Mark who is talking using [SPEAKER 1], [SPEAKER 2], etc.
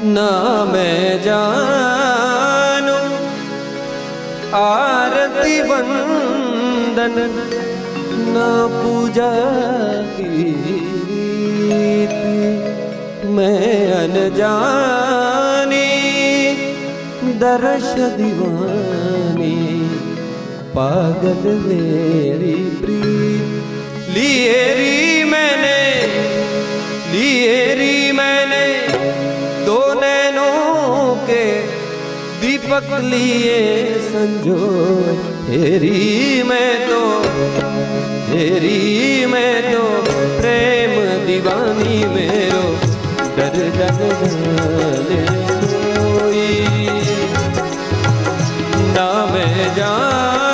[SPEAKER 1] ना मैं जानू आरती वंदन ना पूजा की मैं अनजानी दर्श दीवानी पागल मेरी प्रीत लिए री मैंने दो नैनों के दीपक लिए संजो हेरी मैं तो प्रेम दीवानी मेरो डर जाने कोई ना मैं जान